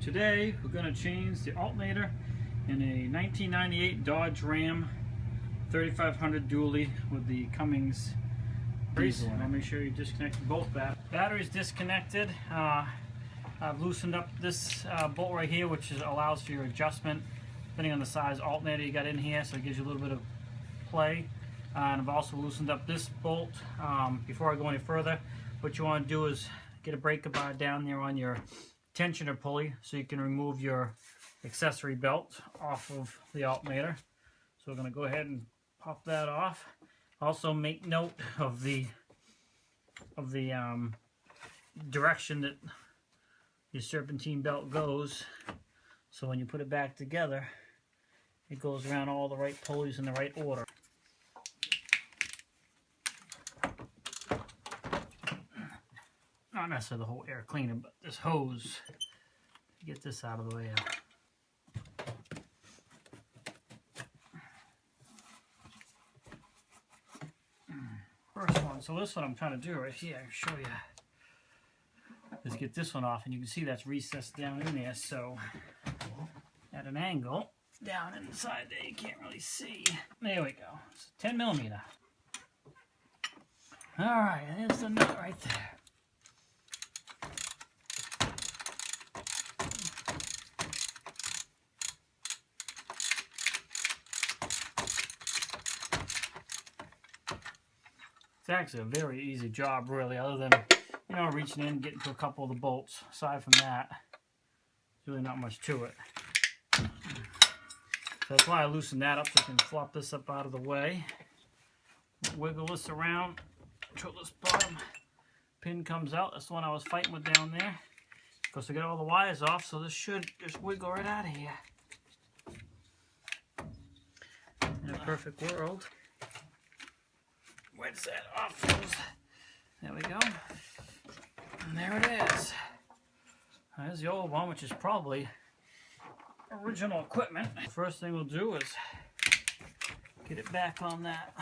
Today we're going to change the alternator in a 1998 Dodge Ram 3500 dually with the Cummins diesel. I'll make sure you disconnect both batteries. Disconnected. I've loosened up this bolt right here, which allows for your adjustment depending on the size alternator you got in here, so it gives you a little bit of play. And I've also loosened up this bolt. Before I go any further, what you want to do is get a breaker bar down there on your tensioner pulley so you can remove your accessory belt off of the alternator. So we're going to go ahead and pop that off. Also make note of the direction that your serpentine belt goes, so when you put it back together it goes around all the right pulleys in the right order. Not necessarily the whole air cleaner, but this hose, get this out of the way. First one, so this one I'm trying to do right here, I'll show you, is get this one off, and you can see that's recessed down in there, so at an angle down inside there you can't really see. There we go. It's 10 millimeter. Alright, there's the nut right there. It's actually a very easy job, really, other than, you know, reaching in and getting to a couple of the bolts. Aside from that, there's really not much to it. So that's why I loosened that up, so I can flop this up out of the way. Wiggle this around until this bottom pin comes out. That's the one I was fighting with down there. Of course, I got all the wires off, so this should just wiggle right out of here. In a perfect world, where's that off goes? There we go. And there it is. There's the old one, which is probably original equipment. First thing we'll do is get it back on that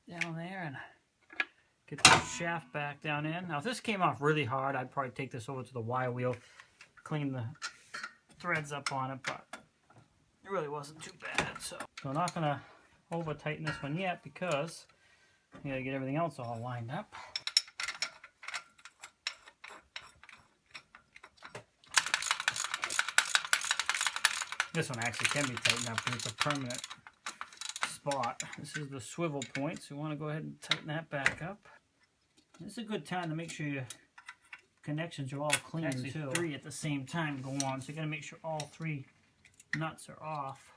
down there and get the shaft back down in. Now if this came off really hard, I'd probably take this over to the wire wheel, clean the threads up on it, but it really wasn't too bad. So I'm not going to over tighten this one yet because you got to get everything else all lined up. This one actually can be tightened up because it's a permanent spot. This is the swivel point, so you want to go ahead and tighten that back up. This is a good time to make sure your connections are all clean too. 3 at the same time go on, so you got to make sure all 3 nuts are off.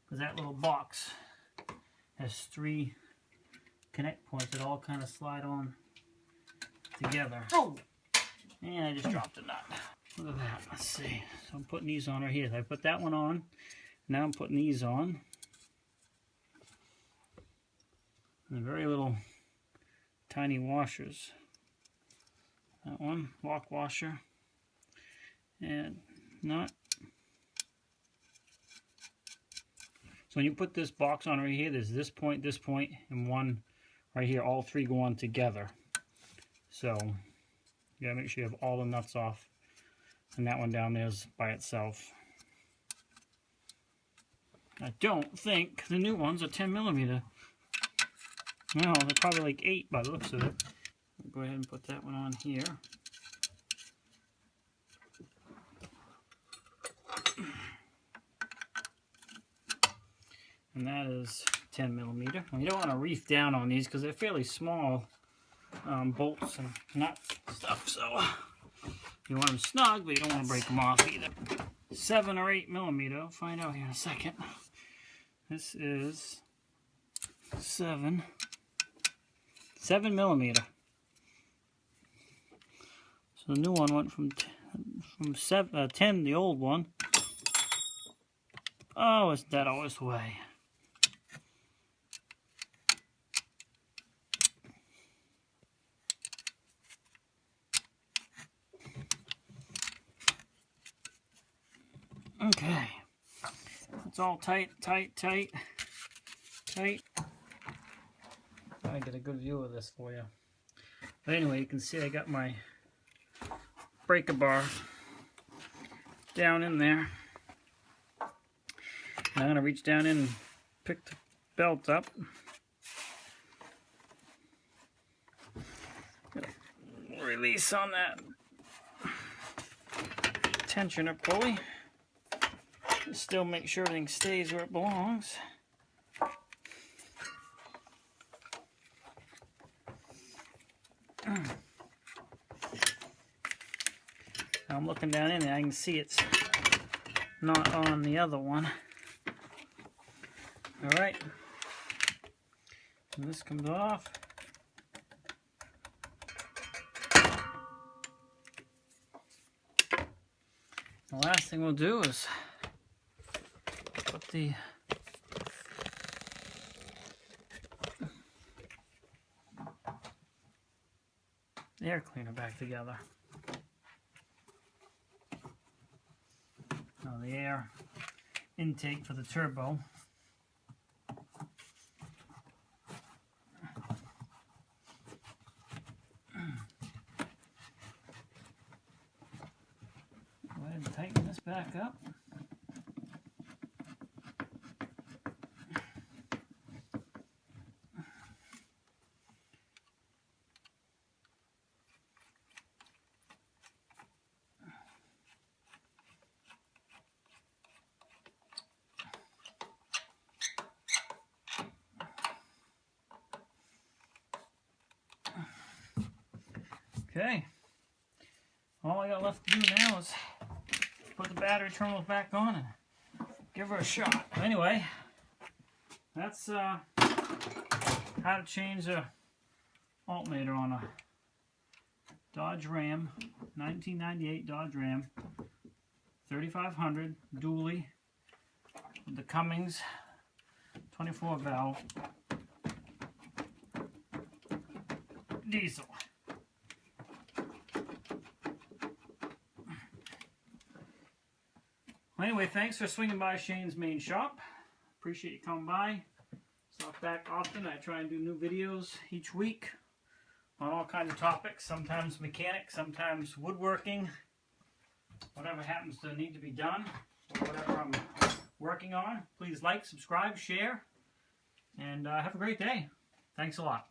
Because that little box has 3 connect points that all kind of slide on together. Oh! And I just dropped a nut. Look at that. Let's see. So I'm putting these on right here. I put that one on. Now I'm putting these on. And very little tiny washers. That one, lock washer. And nut. So when you put this box on right here, there's this point, and one right here. All 3 go on together. So you gotta make sure you have all the nuts off. And that one down there is by itself. I don't think the new ones are 10 millimeter. No, they're probably like 8 by the looks of it. I'll go ahead and put that one on here. And that is 10 millimeter. And you don't want to reef down on these because they're fairly small bolts and nut stuff. So you want them snug, but you don't want to break them off either. 7 or 8 millimeter. I'll find out here in a second. This is 7 millimeter. So the new one went from 10, the old one. Oh, is that always the way? Okay, it's all tight. I get a good view of this for you. But anyway, you can see I got my breaker bar down in there. I'm going to reach down in and pick the belt up. Release on that tensioner pulley. Still make sure everything stays where it belongs. I'm looking down in there, I can see it's not on the other one. Alright, and this comes off. The last thing we'll do is put the air cleaner back together. Now the air intake for the turbo. Go ahead and tighten this back up. Okay, all I got left to do now is put the battery terminals back on and give her a shot. Anyway, that's how to change a alternator on a Dodge Ram, 1998 Dodge Ram 3500 dually with the Cummins 24 valve diesel. Anyway, thanks for swinging by Shane's Main Shop. Appreciate you coming by. Stop back often. I try and do new videos each week on all kinds of topics. Sometimes mechanics, sometimes woodworking. Whatever happens to need to be done, or whatever I'm working on. Please like, subscribe, share, and have a great day. Thanks a lot.